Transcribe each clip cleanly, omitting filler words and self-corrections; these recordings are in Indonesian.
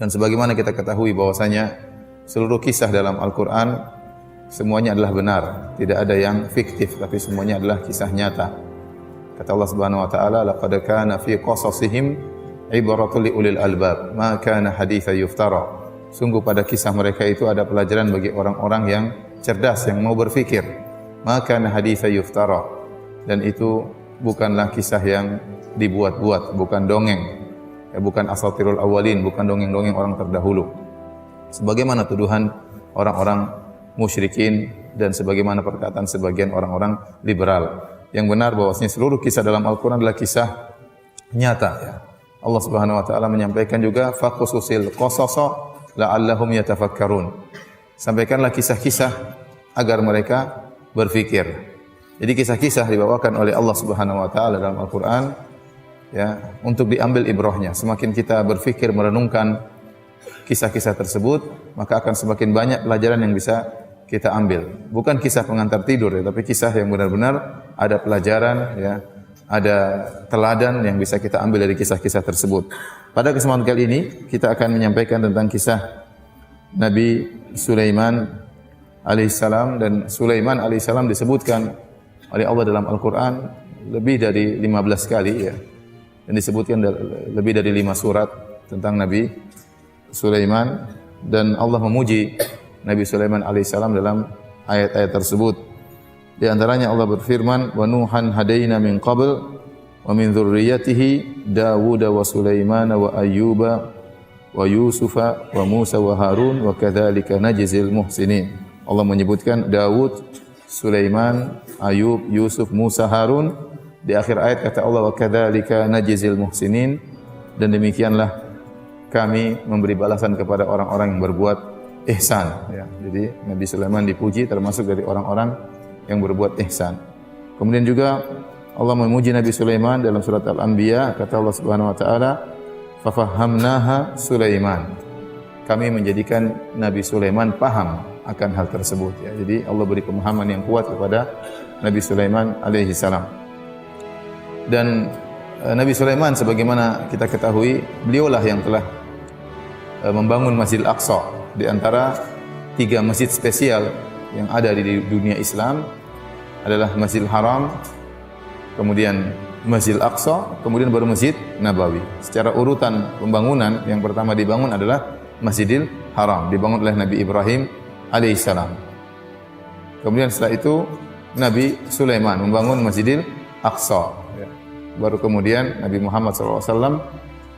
Dan sebagaimana kita ketahui bahwasanya seluruh kisah dalam Al-Qur'an semuanya adalah benar, tidak ada yang fiktif, tapi semuanya adalah kisah nyata. Kata Allah Subhanahu wa taala, laqad kana fi qasasihim ibratul liulil albab, ma kana haditsa yuftara. Sungguh pada kisah mereka itu ada pelajaran bagi orang-orang yang cerdas, yang mau berfikir. Ma kana haditsa yuftara. Dan itu bukanlah kisah yang dibuat-buat, bukan dongeng. Bukan asatirul awalin, bukan dongeng-dongeng orang terdahulu. Sebagaimana tuduhan orang-orang musyrikin dan sebagaimana perkataan sebagian orang-orang liberal. Yang benar bahwasanya seluruh kisah dalam Al-Qur'an adalah kisah nyata, ya. Allah Subhanahu wa taala menyampaikan juga faqsusil qasasa la'allahum yatafakkarun. Sampaikanlah kisah-kisah agar mereka berfikir. Jadi kisah-kisah dibawakan oleh Allah Subhanahu wa taala dalam Al-Qur'an, ya, untuk diambil ibrahnya. Semakin kita berfikir merenungkan kisah-kisah tersebut, maka akan semakin banyak pelajaran yang bisa kita ambil. Bukan kisah pengantar tidur, ya, tapi kisah yang benar-benar ada pelajaran, ya, ada teladan yang bisa kita ambil dari kisah-kisah tersebut. Pada kesempatan kali ini kita akan menyampaikan tentang kisah Nabi Sulaiman alaihissalam. Dan Sulaiman alaihissalam disebutkan oleh Allah dalam Al-Quran lebih dari 15 kali, ya. Dan disebutkan lebih dari 5 surat tentang Nabi Sulaiman, dan Allah memuji Nabi Sulaiman alaihissalam dalam ayat-ayat tersebut. Di antaranya Allah berfirman, "Wa Nuhan hadaina min qabl wa min dzurriyyatihi Dawud wa Sulaiman wa Ayyuba wa Yusufa wa Musa wa Harun wa kadzalika najzil muhsinin." Allah menyebutkan Dawud, Sulaiman, Ayub, Yusuf, Musa, Harun. Di akhir ayat kata Allah, wa kadzalika najzil muhsinin, dan demikianlah kami memberi balasan kepada orang-orang yang berbuat ihsan, ya. Jadi Nabi Sulaiman dipuji termasuk dari orang-orang yang berbuat ihsan. Kemudian juga Allah memuji Nabi Sulaiman dalam surat Al-Anbiya, kata Allah Subhanahu wa taala, fa fahamnaha Sulaiman. Kami menjadikan Nabi Sulaiman paham akan hal tersebut, ya. Jadi Allah beri pemahaman yang kuat kepada Nabi Sulaiman alaihi salam. Dan Nabi Sulaiman sebagaimana kita ketahui, beliaulah yang telah membangun Masjidil Aqsa, di antara 3 masjid spesial yang ada di dunia Islam adalah Masjidil Haram, kemudian Masjidil Aqsa, kemudian baru Masjid Nabawi. Secara urutan pembangunan, yang pertama dibangun adalah Masjidil Haram, dibangun oleh Nabi Ibrahim alaihissalam. Kemudian setelah itu Nabi Sulaiman membangun Masjidil Aqsa, ya. Baru kemudian Nabi Muhammad SAW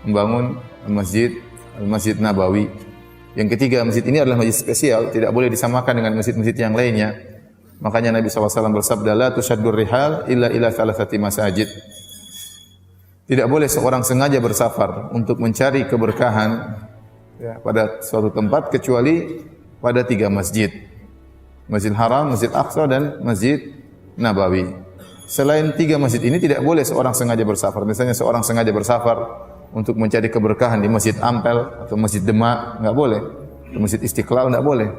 membangun Masjid Nabawi. Yang ketiga, masjid ini adalah masjid spesial, tidak boleh disamakan dengan masjid-masjid yang lainnya. Makanya Nabi SAW bersabda, la tushaddur rihal illa ila thalathati masajid. Tidak boleh seorang sengaja bersafar untuk mencari keberkahan, ya, pada suatu tempat kecuali pada 3 masjid. Masjid Haram, Masjid Aqsa, dan Masjid Nabawi. Selain 3 masjid ini tidak boleh seorang sengaja bersafar. Misalnya seorang sengaja bersafar untuk mencari keberkahan di Masjid Ampel atau Masjid Demak, enggak boleh. Atau Masjid Istiqlal enggak boleh.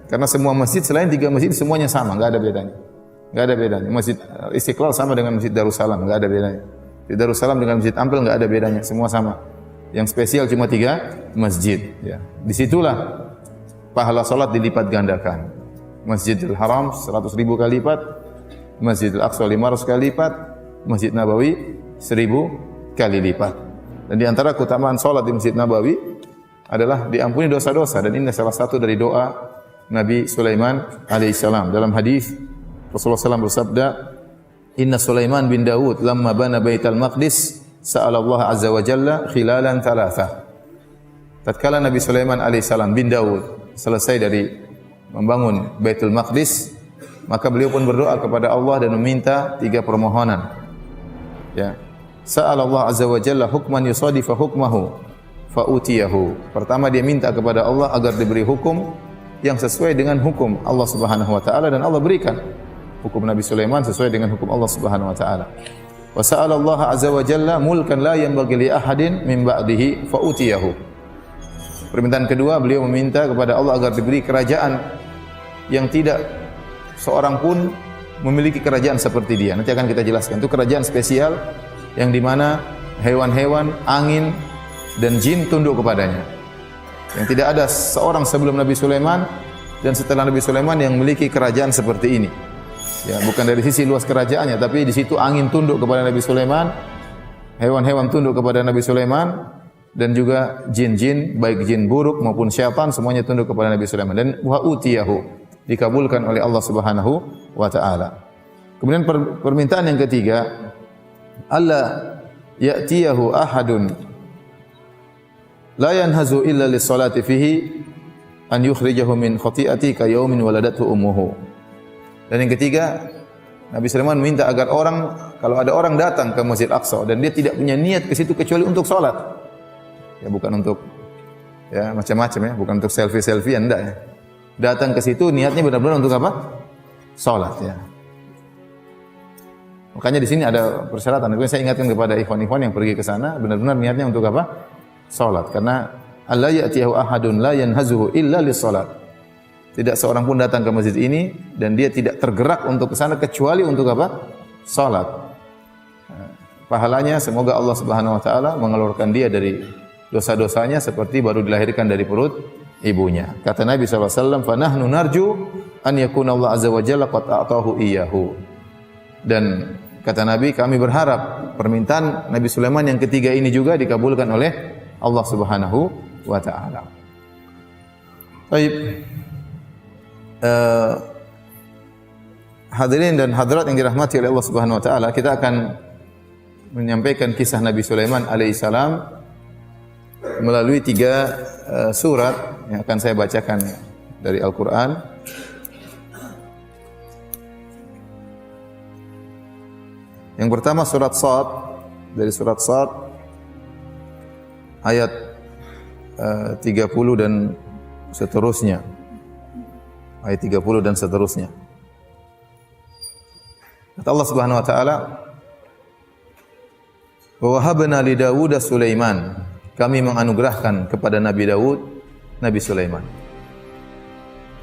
Karena semua masjid selain 3 masjid semuanya sama, enggak ada bedanya. Enggak ada bedanya. Masjid Istiqlal sama dengan Masjid Darussalam, enggak ada bedanya. Masjid Darussalam dengan Masjid Ampel enggak ada bedanya, semua sama. Yang spesial cuma 3 masjid, ya. Disitulah pahala salat dilipat gandakan. Masjidil Haram 100.000 kali lipat, Masjidil Aqsa 500 kali lipat, Masjid Nabawi 1000 kali lipat. Dan di antara keutamaan salat di Masjid Nabawi adalah diampuni dosa-dosa, dan ini salah satu dari doa Nabi Sulaiman alaihissalam. Dalam hadis Rasulullah SAW bersabda, "Inna Sulaiman bin Dawud lamma bana Baitul Maqdis sa'ala Allah azza wa jalla khilalan thalatha." Tatkala Nabi Sulaiman alaihissalam bin Dawud selesai dari membangun Baitul Maqdis, maka beliau pun berdoa kepada Allah dan meminta 3 permohonan. Ya. Sa'ala Allah azza wa jalla hukman yusadifa hukmahu fa'utiyahu. Pertama dia minta kepada Allah agar diberi hukum yang sesuai dengan hukum Allah Subhanahu wa taala, dan Allah berikan. Hukum Nabi Sulaiman sesuai dengan hukum Allah Subhanahu wa taala. Wa sa'ala Allah azza wa jalla mulkan la yanbaghi li ahadin min ba'dihi fa'utiyahu. Permintaan kedua, beliau meminta kepada Allah agar diberi kerajaan yang tidak seorang pun memiliki kerajaan seperti dia. Nanti akan kita jelaskan. Itu kerajaan spesial yang di mana hewan-hewan, angin, dan jin tunduk kepadanya. Yang tidak ada seorang sebelum Nabi Sulaiman dan setelah Nabi Sulaiman yang memiliki kerajaan seperti ini. Ya, bukan dari sisi luas kerajaannya, tapi di situ angin tunduk kepada Nabi Sulaiman, hewan-hewan tunduk kepada Nabi Sulaiman, dan juga jin-jin, baik jin buruk maupun syaitan, semuanya tunduk kepada Nabi Sulaiman. Dan wa utiyahu, dikabulkan oleh Allah Subhanahu wa taala. Kemudian permintaan yang ketiga, alla ya'tiyahu ahadun la yanhazu illa lis-salati fihi an yukhrijahu min khati'ati ka yaumin waladathu ummuhu. Dan yang ketiga, Nabi Sulaiman minta agar kalau ada orang datang ke Masjid Aqsa dan dia tidak punya niat ke situ kecuali untuk salat. Ya bukan untuk ya macam-macam ya, bukan untuk selfie-selfie enggak ya. Datang ke situ niatnya benar-benar untuk apa? Salat ya. Makanya di sini ada persyaratan. Saya ingatkan kepada ikhwan-ikhwan yang pergi ke sana, benar-benar niatnya untuk apa? Salat. Karena alla ya'tiyahu ahadun la yanhazuhu illa lis-salat. Tidak seorang pun datang ke masjid ini dan dia tidak tergerak untuk ke sana kecuali untuk apa? Salat. Pahalanya semoga Allah Subhanahu wa taala mengeluarkan dia dari dosa-dosanya seperti baru dilahirkan dari perut ibunya. Kata Nabi sallallahu alaihi wasallam, "Fa nahnu narju an yakuna Allah azza wa jalla qad a'tahu iyyahu." Dan kata Nabi, kami berharap permintaan Nabi Sulaiman yang ketiga ini juga dikabulkan oleh Allah Subhanahu wa taala. Baik. Hadirin dan hadirat yang dirahmati oleh Allah Subhanahu wa taala, kita akan menyampaikan kisah Nabi Sulaiman alaihissalam melalui 3 surat yang akan saya bacakan dari Al-Qur'an. Yang pertama surat Shad, dari surat Shad ayat 30 dan seterusnya. Ayat 30 dan seterusnya. Kata Allah Subhanahu wa taala, "Wa wahabna li Dawud Sulaiman." Kami menganugerahkan kepada Nabi Daud Nabi Sulaiman.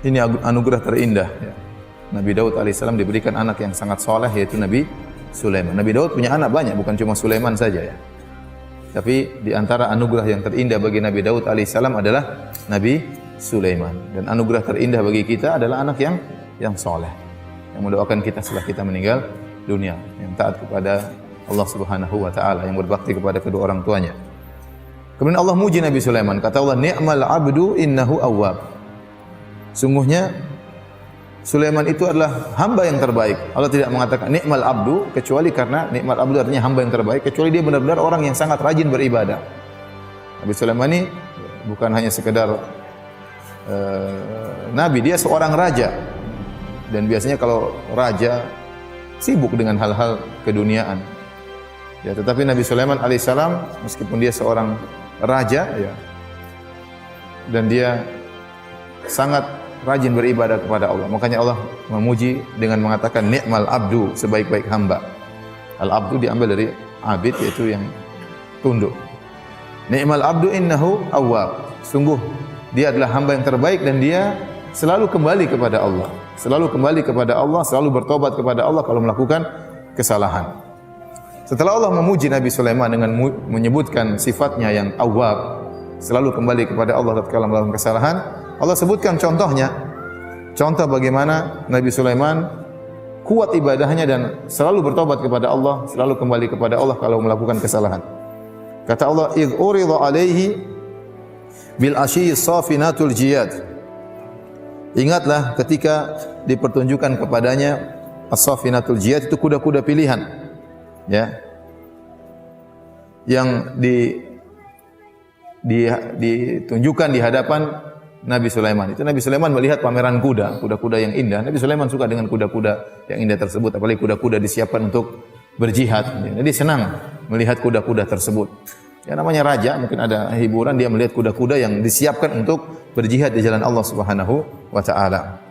Ini anugerah terindah ya. Nabi Daud alaihissalam diberikan anak yang sangat saleh yaitu Nabi Sulaiman. Nabi Daud punya anak banyak, bukan cuma Sulaiman saja ya. Tapi di antara anugerah yang terindah bagi Nabi Daud alaihissalam adalah Nabi Sulaiman. Dan anugerah terindah bagi kita adalah anak yang saleh, yang mendoakan kita setelah kita meninggal dunia, yang taat kepada Allah Subhanahu wa taala, yang berbakti kepada kedua orang tuanya. Kemudian Allah muji Nabi Sulaiman, kata Allah, "Ni'mal 'abdu innahu awwab." Sungguhnya Sulaiman itu adalah hamba yang terbaik. Allah tidak mengatakan ni'mal abdu kecuali karena ni'mal abdu artinya hamba yang terbaik, kecuali dia benar-benar orang yang sangat rajin beribadah. Nabi Sulaiman ini bukan hanya sekedar nabi, dia seorang raja. Dan biasanya kalau raja sibuk dengan hal-hal keduniaan. Ya, tetapi Nabi Sulaiman alaihissalam meskipun dia seorang raja ya, dan dia sangat rajin beribadah kepada Allah. Makanya Allah memuji dengan mengatakan ni'mal abdu, sebaik-baik hamba. Al-abdu diambil dari abid, yaitu yang tunduk. Ni'mal abdu innahu awwab. Sungguh dia adalah hamba yang terbaik dan dia selalu kembali kepada Allah. Selalu kembali kepada Allah, selalu bertobat kepada Allah kalau melakukan kesalahan. Setelah Allah memuji Nabi Sulaiman dengan menyebutkan sifatnya yang awwab, selalu kembali kepada Allah tatkala melakukan kesalahan, Allah sebutkan contohnya. Contoh bagaimana Nabi Sulaiman kuat ibadahnya dan selalu bertobat kepada Allah, selalu kembali kepada Allah kalau melakukan kesalahan. Kata Allah, "Idz urida 'alaihi bil ashiyyi safinatul jiyad." Ingatlah ketika dipertunjukkan kepadanya as-safinatul jiyad, itu kuda-kuda pilihan. Ya. Yang ditunjukkan di hadapan Nabi Sulaiman. Itu Nabi Sulaiman melihat pameran kuda-kuda yang indah. Nabi Sulaiman suka dengan kuda-kuda yang indah tersebut, apalagi kuda-kuda disiapkan untuk berjihad. Jadi senang melihat kuda-kuda tersebut. Ya namanya raja, mungkin ada hiburan, dia melihat kuda-kuda yang disiapkan untuk berjihad di jalan Allah Subhanahu wa taala.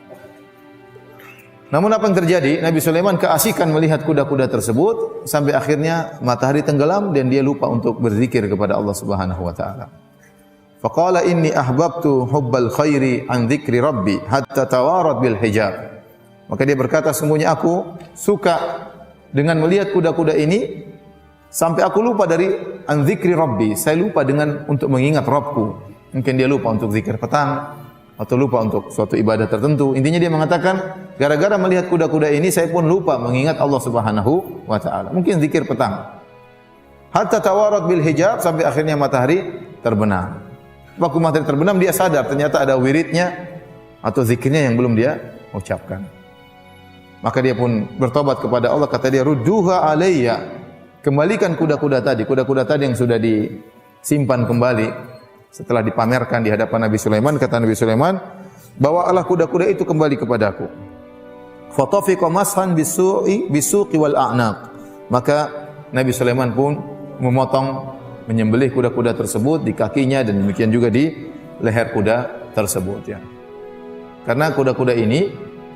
Namun apa yang terjadi? Nabi Sulaiman keasikan melihat kuda-kuda tersebut sampai akhirnya matahari tenggelam dan dia lupa untuk berzikir kepada Allah Subhanahu wa taala. Faqala inni ahbabtu hubbal khairi an dzikri rabbi hatta tawarat bil hijab. Maka dia berkata, sungguhnya aku suka dengan melihat kuda-kuda ini sampai aku lupa dari an dzikri rabbi. Saya lupa dengan untuk mengingat Rabbku. Mungkin dia lupa untuk zikir petang atau lupa untuk suatu ibadah tertentu. Intinya dia mengatakan, gara-gara melihat kuda-kuda ini saya pun lupa mengingat Allah Subhanahu wa taala. Mungkin zikir petang. Hatta tawarat bil hijab, sampai akhirnya matahari terbenam. Waktu matahari terbenam dia sadar ternyata ada wiridnya atau zikirnya yang belum dia ucapkan. Maka dia pun bertobat kepada Allah, kata dia, rudduha alayya. Kembalikan kuda-kuda tadi yang sudah disimpan kembali. Setelah dipamerkan di hadapan Nabi Sulaiman, kata Nabi Sulaiman, bawalah kuda-kuda itu kembali kepadaku. Fatafiqa mashan bisuqi wal a'naq. Maka Nabi Sulaiman pun menyembelih kuda-kuda tersebut di kakinya dan demikian juga di leher kuda tersebut ya. Karena kuda-kuda ini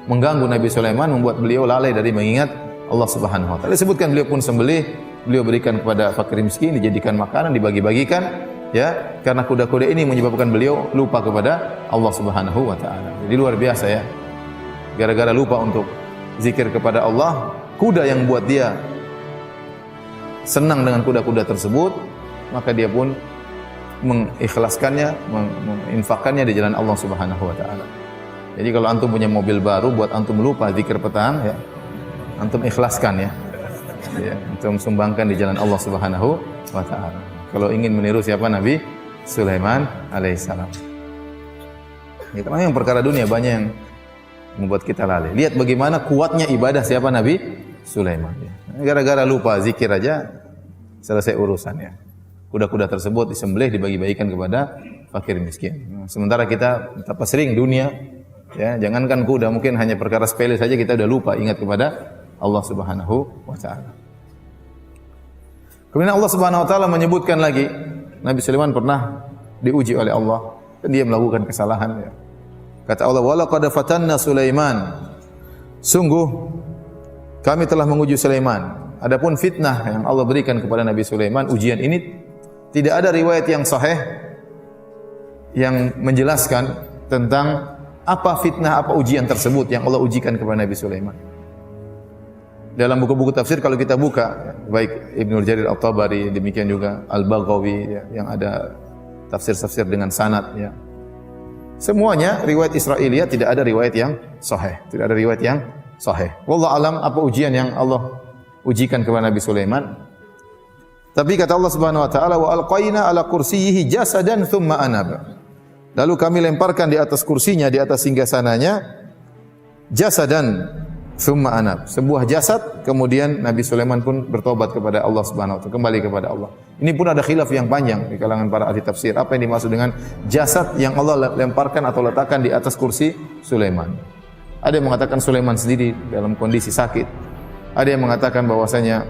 mengganggu Nabi Sulaiman, membuat beliau lalai dari mengingat Allah Subhanahu wa taala. Disebutkan beliau pun sembelih, beliau berikan kepada fakir miskin, dijadikan makanan, dibagi-bagikan ya, karena kuda-kuda ini menyebabkan beliau lupa kepada Allah Subhanahu wa taala. Jadi luar biasa ya. Gara-gara lupa untuk zikir kepada Allah, kuda yang buat dia senang dengan kuda-kuda tersebut, maka dia pun mengikhlaskannya, menginfakkannya di jalan Allah Subhanahu wa taala. Jadi kalau antum punya mobil baru, buat antum lupa zikir petang ya, antum ikhlaskan ya. Ya, antum sumbangkan di jalan Allah Subhanahu wa taala. Kalau ingin meniru siapa? Nabi Sulaiman alaihissalam. Itu yang perkara dunia banyak yang membuat kita lalai. Lihat bagaimana kuatnya ibadah siapa? Nabi Sulaiman. Gara-gara lupa zikir aja selesai urusannya. Kuda-kuda tersebut disembelih, dibagi-bagikan kepada fakir miskin. Sementara kita betapa sering dunia, ya, jangankan kuda, mungkin hanya perkara sepele saja kita sudah lupa ingat kepada Allah Subhanahu wa taala. Kemudian Allah Subhanahu wa taala menyebutkan lagi, Nabi Sulaiman pernah diuji oleh Allah dan dia melakukan kesalahan ya. Kata Allah, "Wa laqad fatanna Sulaiman." Sungguh kami telah menguji Sulaiman. Adapun fitnah yang Allah berikan kepada Nabi Sulaiman, ujian ini tidak ada riwayat yang sahih yang menjelaskan tentang apa fitnah, apa ujian tersebut yang Allah ujikan kepada Nabi Sulaiman. Dalam buku-buku tafsir kalau kita buka, baik Ibnu Jarir At-Tabari, demikian juga Al-Baghawi ya, yang ada tafsir-tafsir dengan sanad ya. Semuanya riwayat Israiliyat, tidak ada riwayat yang sahih, tidak ada riwayat yang sahih. Wallahu alam apa ujian yang Allah ujikan kepada Nabi Sulaiman. Tapi kata Allah Subhanahu wa taala, wa alqaina ala kursiyyihi jasadan thumma anab. Lalu kami lemparkan di atas kursinya, di atas singgasananya, jasadan thumma anab, sebuah jasad, kemudian Nabi Sulaiman pun bertobat kepada Allah Subhanahu wa taala, kembali kepada Allah. Ini pun ada khilaf yang panjang di kalangan para ahli tafsir, apa yang dimaksud dengan jasad yang Allah lemparkan atau letakkan di atas kursi Sulaiman. Ada yang mengatakan Sulaiman sendiri dalam kondisi sakit. Ada yang mengatakan bahwasanya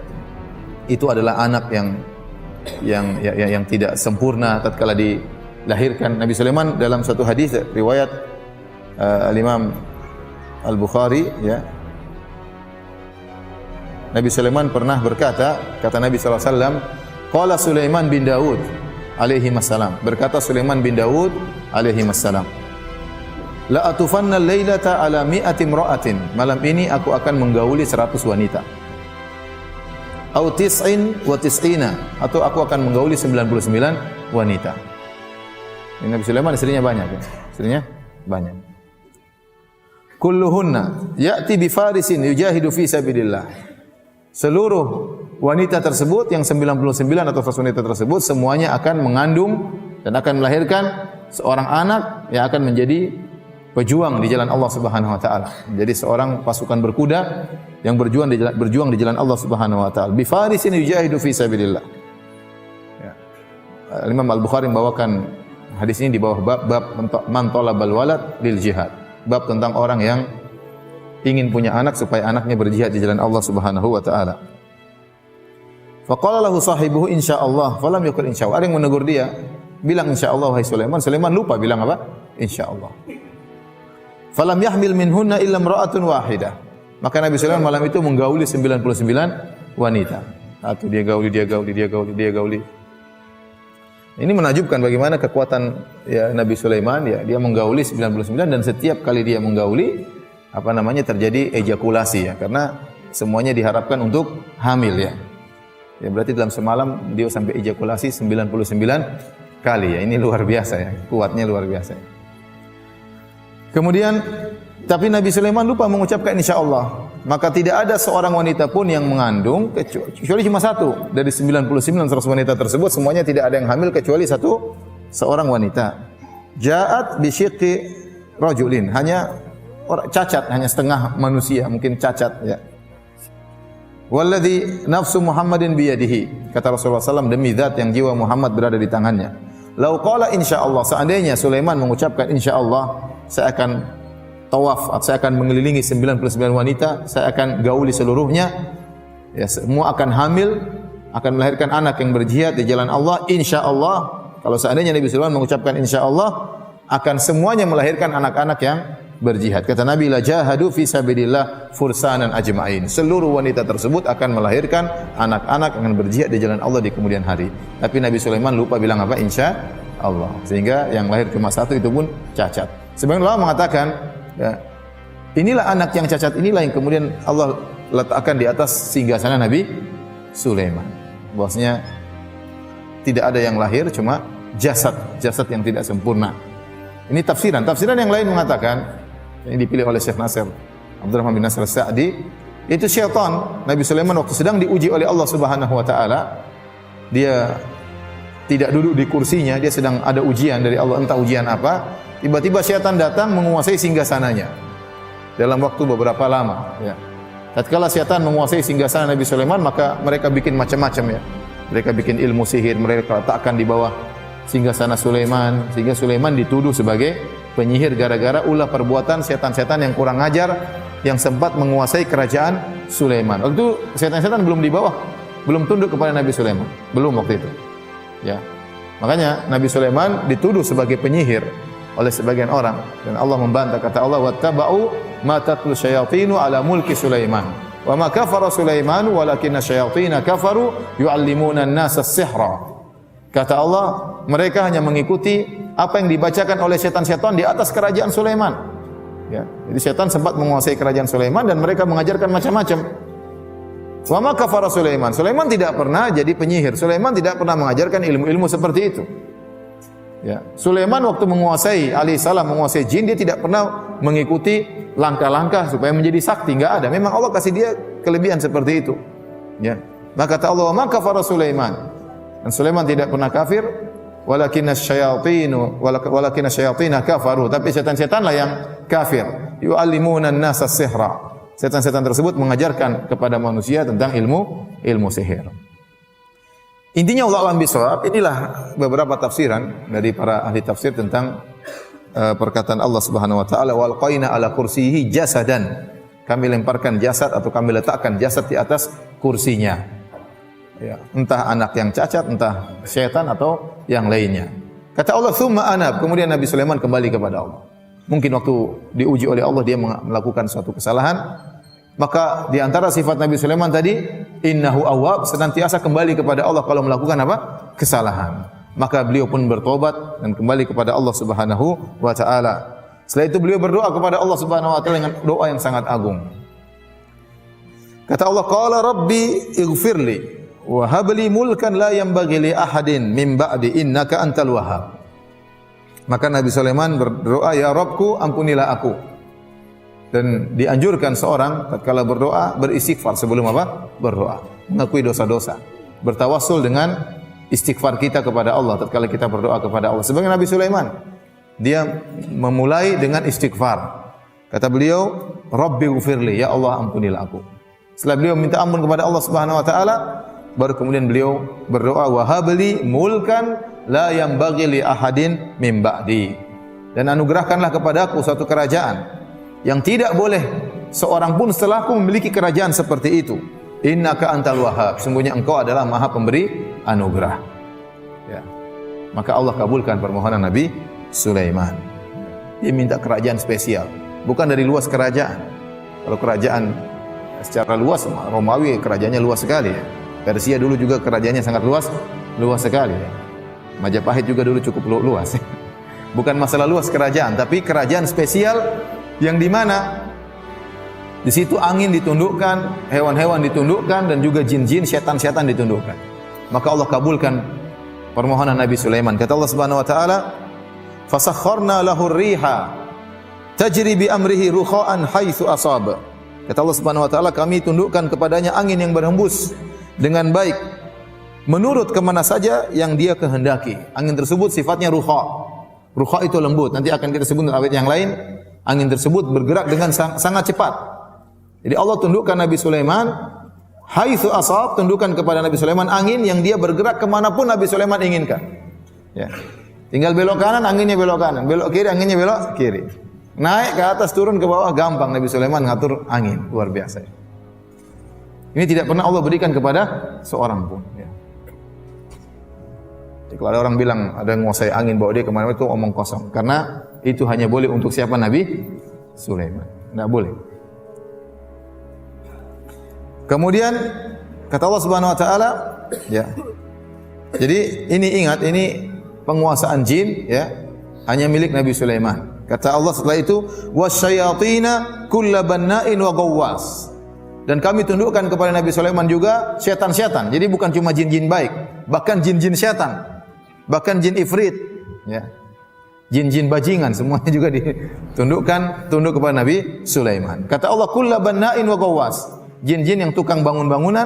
itu adalah anak yang tidak sempurna tatkala dilahirkan. Nabi Sulaiman dalam satu hadis riwayat Al-Imam Al-Bukhari ya, Nabi Sulaiman pernah berkata, kata Nabi SAW, qala Sulaiman bin Daud alaihi wassalam, berkata Sulaiman bin Daud alaihi wassalam, la atufanna al-lailata ala mi'ati imra'atin, malam ini aku akan menggauli 100 wanita. Au tis'in wa tis'ina, atau aku akan menggauli 99 wanita. Ini Nabi Sulaiman istrinya banyak ya. Istrinya banyak. Kulluhunna ya'ti bi farisin yujahidu fi sabilillah. Seluruh wanita tersebut yang 99 atau 100 wanita tersebut semuanya akan mengandung dan akan melahirkan seorang anak yang akan menjadi pejuang di jalan Allah Subhanahu wa taala. Jadi seorang pasukan berkuda yang berjuang di jalan Allah Subhanahu wa taala. Bi farisin yujahidu fi sabilillah. Ya. Imam Al-Bukhari membawakan hadis ini di bawah bab man talabal walad lil jihad. Bab tentang orang yang ingin punya anak supaya anaknya berjihad di jalan Allah Subhanahu wa taala. Faqala lahu sahibuhu insyaallah, falam yaqul insyaallah. Ada yang menegur dia, bilang insyaallah wahai Sulaiman. Sulaiman lupa bilang apa? Insyaallah. Falam yahmil minhunna illa imra'atun wahidah. Maka Nabi Sulaiman malam itu menggauli 99 wanita. Satu dia gauli. Ini menakjubkan bagaimana kekuatan ya Nabi Sulaiman ya, dia menggauli 99 dan setiap kali dia menggauli terjadi ejakulasi ya, karena semuanya diharapkan untuk hamil ya. Ya berarti dalam semalam dia sampai ejakulasi 99 kali ya. Ini luar biasa ya, kuatnya luar biasa. Kemudian tapi Nabi Sulaiman lupa mengucapkan insyaallah. Maka tidak ada seorang wanita pun yang mengandung kecuali cuma satu dari 99 wanita tersebut, semuanya tidak ada yang hamil kecuali seorang wanita. Ja'at bi syiqqi rajulin, hanya cacat, hanya setengah manusia, mungkin cacat ya. Walladzi nafsu Muhammadin biyadihi, kata Rasulullah SAW, demi zat yang jiwa Muhammad berada di tangannya. Lau qala insyaallah, seandainya Sulaiman mengucapkan insyaallah, saya akan tawaf, saya akan mengelilingi 99 wanita, saya akan gauli seluruhnya, ya, semua akan hamil, akan melahirkan anak yang berjihad di jalan Allah, insyaallah. Kalau seandainya Nabi Sulaiman mengucapkan insyaallah, akan semuanya melahirkan anak-anak yang berjihad. Kata Nabi, la jahadu fi sabilillah fursanan ajma'in. Seluruh wanita tersebut akan melahirkan anak-anak yang berjihad di jalan Allah di kemudian hari. Tapi Nabi Sulaiman lupa bilang apa? Insyaallah. Sehingga yang lahir cuma satu itu pun cacat. Sebagian ulama mengatakan, ya, inilah anak yang cacat, inilah yang kemudian Allah letakkan di atas singgasana Nabi Sulaiman. Bahwasanya tidak ada yang lahir, cuma jasad yang tidak sempurna. Ini tafsiran. Tafsiran yang lain mengatakan, ini dipilih oleh Syekh Nasir Abdurrahman bin Nasir Sa'di, itu syaitan. Nabi Sulaiman waktu sedang diuji oleh Allah Subhanahu wa taala, dia tidak duduk di kursinya, dia sedang ada ujian dari Allah, entah ujian apa. Tiba-tiba syaitan datang menguasai singgasananya dalam waktu beberapa lama, ya. Tatkala syaitan menguasai singgasana Nabi Sulaiman, maka mereka bikin macam-macam ya. Mereka bikin ilmu sihir, mereka letakkan di bawah singgasana Sulaiman, sehingga Sulaiman dituduh sebagai penyihir gara-gara ulah perbuatan setan-setan yang kurang ajar yang sempat menguasai kerajaan Sulaiman. Waktu itu setan-setan belum di bawah, belum tunduk kepada Nabi Sulaiman, belum waktu itu. Ya. Makanya Nabi Sulaiman dituduh sebagai penyihir oleh sebagian orang, dan Allah membantah. Kata Allah, wattaba'u ma tatlu syayatinu ala mulki Sulaiman wa ma kafara Sulaiman walakinna syayatina kafaru yu'allimuna an-nasa as-sihra. Kata Allah, mereka hanya mengikuti apa yang dibacakan oleh setan-setan di atas kerajaan Sulaiman. Ya, jadi setan sempat menguasai kerajaan Sulaiman dan mereka mengajarkan macam-macam. Wa ma kafara Sulaiman. Sulaiman tidak pernah jadi penyihir. Sulaiman tidak pernah mengajarkan ilmu-ilmu seperti itu. Ya, Sulaiman waktu menguasai alaihissalam menguasai jin, dia tidak pernah mengikuti langkah-langkah supaya menjadi sakti, enggak ada. Memang Allah kasih dia kelebihan seperti itu. Ya. Maka kata Allah, "Ma kafara Sulaiman." Dan Sulaiman tidak pernah kafir, walakinna syayatina kafaru, tapi setan-setanlah yang kafir. Yu'allimuna an-nasa as-sihra. Setan-setan tersebut mengajarkan kepada manusia tentang ilmu sihir. Intinya Allah alam bisawab, inilah beberapa tafsiran dari para ahli tafsir tentang perkataan Allah Subhanahu wa taala, wal qaina ala kursiyihi jasadan. Kami lemparkan jasad atau kami letakkan jasad di atas kursinya. Ya, entah anak yang cacat, entah syaitan atau yang lainnya. Kata Allah, "Tsumma anab." Kemudian Nabi Sulaiman kembali kepada Allah. Mungkin waktu diuji oleh Allah dia melakukan suatu kesalahan, maka di antara sifat Nabi Sulaiman tadi, innahu awwab, senantiasa kembali kepada Allah kalau melakukan apa? Kesalahan. Maka beliau pun bertobat dan kembali kepada Allah Subhanahu wa taala. Setelah itu beliau berdoa kepada Allah Subhanahu wa taala dengan doa yang sangat agung. Kata Allah, "Qala rabbi ighfirli wa hab li mulkan la yanbaghi li ahadin min ba'di innaka antal wahhab." Maka Nabi Sulaiman berdoa, "Ya Rabbku, ampunilah aku." Dan dianjurkan seorang tatkala berdoa beristighfar sebelum apa? Berdoa, mengakui dosa-dosa, bertawassul dengan istighfar kita kepada Allah tatkala kita berdoa kepada Allah. Sebagai Nabi Sulaiman, dia memulai dengan istighfar. Kata beliau, "Rabbi ighfirli," ya Allah ampunilah aku. Setelah beliau minta ampun kepada Allah Subhanahu wa taala, baru kemudian beliau berdoa, "Wa habli mulkan la yanbaghi li ahadin min ba'di." Dan anugerahkanlah kepadaku suatu kerajaan yang tidak boleh seorang pun setelahku memiliki kerajaan seperti itu. Innaka antal wahhab, sungguhnya engkau adalah maha pemberi anugerah. Ya. Maka Allah kabulkan permohonan Nabi Sulaiman. Dia minta kerajaan spesial, bukan dari luas kerajaan. Kalau kerajaan secara luas, Romawi kerajaannya luas sekali ya. Persia dulu juga kerajaannya sangat luas sekali ya. Majapahit juga dulu cukup luas. Bukan masalah luas kerajaan, tapi kerajaan spesial yang di mana di situ angin ditundukkan, hewan-hewan ditundukkan, dan juga jin-jin, setan-setan ditundukkan. Maka Allah kabulkan permohonan Nabi Sulaiman. Kata Allah Subhanahu wa taala, "Fasakharna lahu ar-riha tajri bi amrihi rukha'an haitsu asaba." Kata Allah Subhanahu wa taala, kami tundukkan kepadanya angin yang berhembus dengan baik menurut kemana saja yang dia kehendaki. Angin tersebut sifatnya rukha. Rukha itu lembut. Nanti akan kita sebut dalam ayat yang lain. Angin tersebut bergerak dengan sangat cepat. Jadi Allah tundukkan Nabi Sulaiman, haitsu asab, tundukkan kepada Nabi Sulaiman angin yang dia bergerak kemanapun Nabi Sulaiman inginkan. Ya. Tinggal belok kanan, anginnya belok kanan. Belok kiri, anginnya belok kiri. Naik ke atas, turun ke bawah, gampang Nabi Sulaiman ngatur angin. Luar biasa. Ini tidak pernah Allah berikan kepada seorang pun. Ya. Jadi kalau ada orang bilang ada yang menguasai angin bawa dia kemana itu omong kosong. Karena itu hanya boleh untuk siapa? Nabi Sulaiman. Tidak boleh. Kemudian kata Allah Subhanahu wa taala, ya. Jadi ini ingat, ini penguasaan jin ya, hanya milik Nabi Sulaiman. Kata Allah setelah itu, wasyayatina kullabanna'in wa ghawwas. Dan kami tundukkan kepada Nabi Sulaiman juga setan-setan. Jadi bukan cuma jin-jin baik, bahkan jin-jin setan. Bahkan jin ifrit, ya. Jin-jin bajingan semuanya juga tunduk kepada Nabi Sulaiman. Kata Allah, kullabanna'in wa ghawwas. Jin-jin yang tukang bangun-bangunan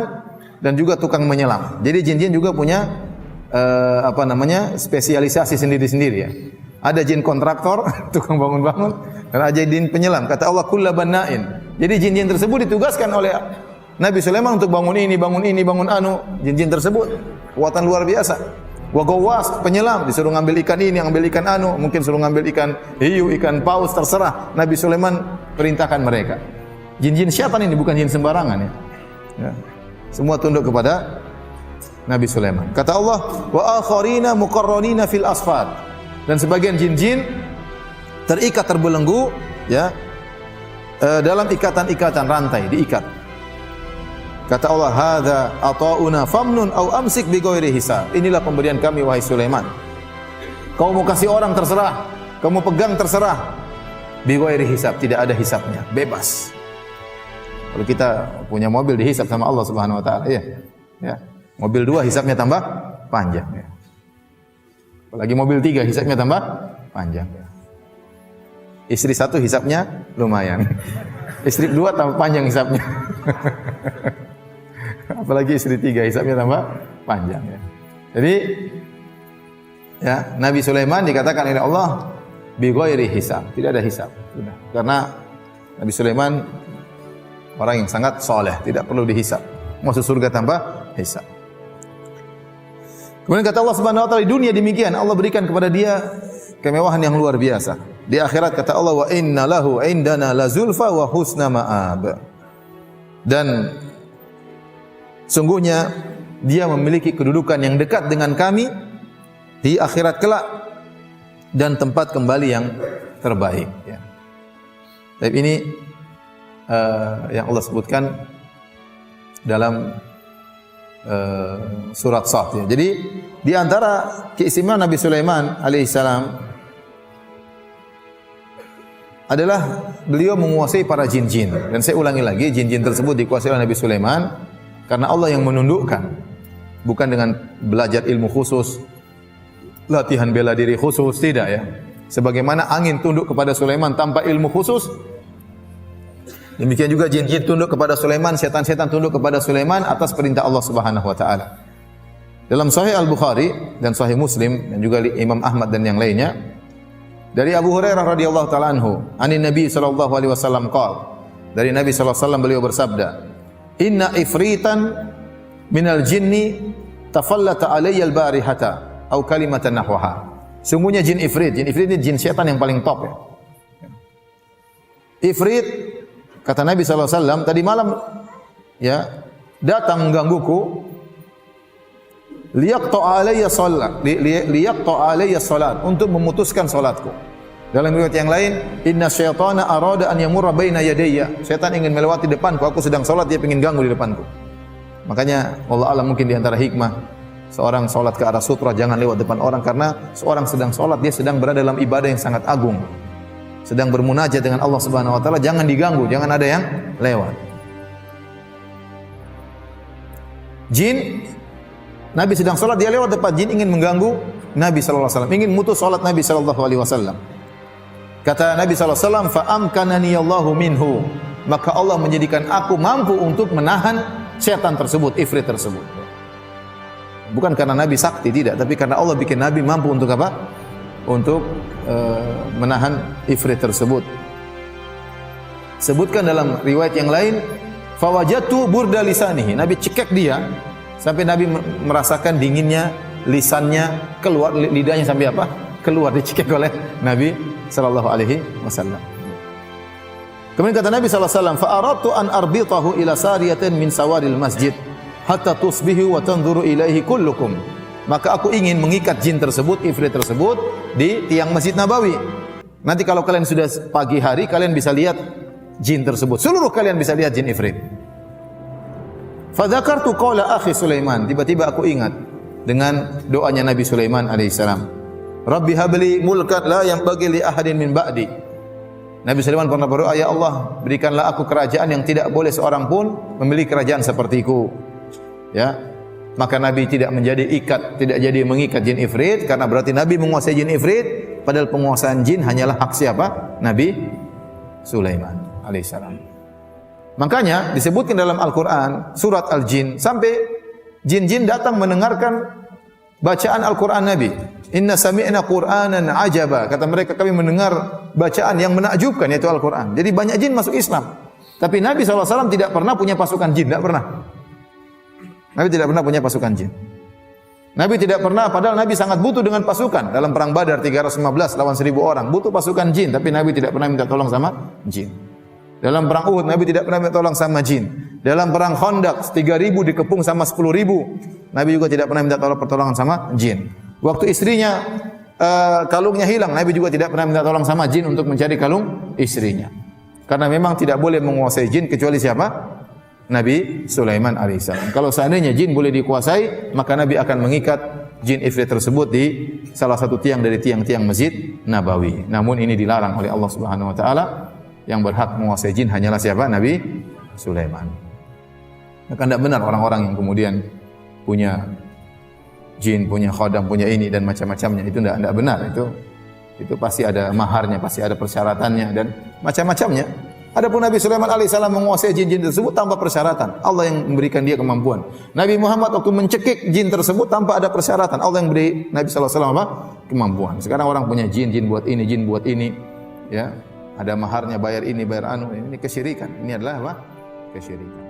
dan juga tukang menyelam. Jadi jin-jin juga punya spesialisasi sendiri-sendiri ya. Ada jin kontraktor, tukang bangun-bangun, dan ada jin penyelam. Kata Allah, kullabanna'in. Jadi jin-jin tersebut ditugaskan oleh Nabi Sulaiman untuk bangun ini, bangun anu. Jin-jin tersebut kekuatan luar biasa. Wa ghawwas, penyelam, disuruh ngambil ikan ini, ngambil ikan anu, mungkin suruh ngambil ikan hiu, ikan paus, terserah. Nabi Sulaiman perintahkan mereka. Jin-jin syaitan ini bukan jin sembarangan ya. Ya. Semua tunduk kepada Nabi Sulaiman. Kata Allah, wa akharina muqarranina fil asfad. Dan sebagian jin-jin terikat terbelenggu ya dalam ikatan-ikatan rantai, diikat. Kata Allah, hadza ata'una famnun au amsik bi ghairi hisab. Inilah pemberian kami wahai Sulaiman. Kau mau kasih orang terserah, kamu pegang terserah. Bi ghairi hisab, tidak ada hisabnya, bebas. Kalau kita punya mobil dihisab sama Allah Subhanahu wa taala, ya. Ya. Mobil 2 hisabnya tambah panjang ya. Apalagi mobil 3 hisabnya tambah panjang ya. Istri 1 hisabnya lumayan. Istri 2 tambah panjang hisabnya. Apalagi istri 3 hisabnya tambah panjang ya. Jadi ya, Nabi Sulaiman dikatakan oleh Allah bi ghairi hisab, tidak ada hisab. Sudah. Karena Nabi Sulaiman orang yang sangat soleh, tidak perlu dihisab. Masuk surga tanpa hisab. Kemudian kata Allah Subhanahu wa taala, di dunia demikian Allah berikan kepada dia kemewahan yang luar biasa. Di akhirat kata Allah, wa inna lahu indana lazulfa wa husna ma'ab. Dan sungguhnya dia memiliki kedudukan yang dekat dengan kami di akhirat kelak dan tempat kembali yang terbaik ya. Tapi ini yang Allah sebutkan dalam surat Sad ya. Jadi di antara keistimewaan Nabi Sulaiman alaihissalam adalah beliau menguasai para jin-jin. Dan saya ulangi lagi, jin-jin tersebut dikuasai oleh Nabi Sulaiman karena Allah yang menundukkan, bukan dengan belajar ilmu khusus, latihan bela diri khusus, tidak ya. Sebagaimana angin tunduk kepada Sulaiman tanpa ilmu khusus, demikian juga jin-jin tunduk kepada Sulaiman, setan-setan tunduk kepada Sulaiman atas perintah Allah Subhanahu wa taala. Dalam Sahih Al-Bukhari dan Sahih Muslim dan juga Imam Ahmad dan yang lainnya, dari Abu Hurairah radhiyallahu taala anhu, anin Nabi sallallahu alaihi wasallam qala, dari Nabi sallallahu alaihi wasallam beliau bersabda, "Inna ifritan minal jinni tafallata alayya al-barihata atau kalimatan nahwaha." Sungguhnya jin ifrit ini jin setan yang paling top ya. Ifrit, kata Nabi sallallahu alaihi wasallam, tadi malam ya datang menggangguku, liyaqta alayya salat, untuk memutuskan salatku. Dalam riwayat yang lain, inna syaitana arada an yamurra baina yadayya, setan ingin melewati depanku, aku sedang salat dia ingin ganggu di depanku. Makanya Allah alam mungkin di antara hikmah seorang salat ke arah sutra, jangan lewat depan orang, karena seorang sedang salat dia sedang berada dalam ibadah yang sangat agung, sedang bermunajat dengan Allah Subhanahu wa taala, jangan diganggu, jangan ada yang lewat. Jin Nabi sedang salat, dia lewat depan jin ingin mengganggu Nabi sallallahu alaihi wasallam, ingin mutus salat Nabi sallallahu alaihi wasallam. Kata Nabi sallallahu alaihi wasallam, "Fa amkanani Allahu minhu." Maka Allah menjadikan aku mampu untuk menahan setan tersebut, ifrit tersebut. Bukan karena Nabi sakti, tidak, tapi karena Allah bikin Nabi mampu untuk apa? Untuk menahan ifrit tersebut. Sebutkan dalam riwayat yang lain, fawajatu burda lisanihi. Nabi cekek dia sampai Nabi merasakan dinginnya lisannya, keluar lidahnya sampai apa? Keluar, dicekek oleh Nabi sallallahu alaihi wasallam. Kemudian kata Nabi sallallahu alaihi wasallam, fa aradtu an arbitahu ila sariyatin min sawaril masjid hatta tusbihu wa tanzuru ilaihi kullukum. Maka aku ingin mengikat jin tersebut, ifrit tersebut di tiang Masjid Nabawi. Nanti kalau kalian sudah pagi hari, kalian bisa lihat jin tersebut. Seluruh kalian bisa lihat jin ifrit. Fa dzakartu qawla akhi Sulaiman. Tiba-tiba aku ingat dengan doanya Nabi Sulaiman alaihissalam. Rabbi habli mulkan la yanbaghi li ahadin min ba'di. Nabi Sulaiman pernah berdoa, ya Allah, berikanlah aku kerajaan yang tidak boleh seorang pun memiliki kerajaan sepertiku. Ya. Maka Nabi tidak tidak jadi mengikat jin ifrit, karena berarti Nabi menguasai jin ifrit, padahal penguasaan jin hanyalah hak siapa? Nabi Sulaiman alaihissalam. Makanya disebutkan dalam Al-Quran surat Al-Jin, sampai jin-jin datang mendengarkan bacaan Al-Quran Nabi. Inna sami'na Qur'anan ajaba. Kata mereka, kami mendengar bacaan yang menakjubkan, yaitu Al-Quran. Jadi banyak jin masuk Islam. Tapi Nabi SAW tidak pernah punya pasukan jin, tidak pernah. Nabi tidak pernah punya pasukan jin. Nabi tidak pernah, padahal Nabi sangat butuh dengan pasukan. Dalam perang Badar 315 lawan 1000 orang, butuh pasukan jin, tapi Nabi tidak pernah minta tolong sama jin. Dalam perang Uhud Nabi tidak pernah minta tolong sama jin. Dalam perang Khandaq 3000 dikepung sama 10.000, Nabi juga tidak pernah minta pertolongan sama jin. Waktu istrinya kalungnya hilang, Nabi juga tidak pernah minta tolong sama jin untuk mencari kalung istrinya. Karena memang tidak boleh menguasai jin kecuali siapa? Nabi Sulaiman alaihissalam. Kalau seandainya jin boleh dikuasai, maka Nabi akan mengikat jin ifrit tersebut di salah satu tiang dari tiang-tiang Masjid Nabawi. Namun ini dilarang oleh Allah Subhanahu wa taala. Yang berhak menguasai jin hanyalah siapa? Nabi Sulaiman. Maka tidak benar orang-orang yang kemudian punya jin, punya khodam, punya ini dan macam-macamnya. Itu tidak benar. Itu pasti ada maharnya, pasti ada persyaratannya dan macam-macamnya. Adapun Nabi Sulaiman alaihissalam menguasai jin-jin tersebut tanpa persyaratan. Allah yang memberikan dia kemampuan. Nabi Muhammad waktu mencekik jin tersebut tanpa ada persyaratan. Allah yang beri Nabi sallallahu alaihi wasallam apa? Kemampuan. Sekarang orang punya jin buat ini, jin buat ini. Ya, ada maharnya, bayar ini, bayar anu. Ini kesyirikan. Ini adalah apa? Kesyirikan.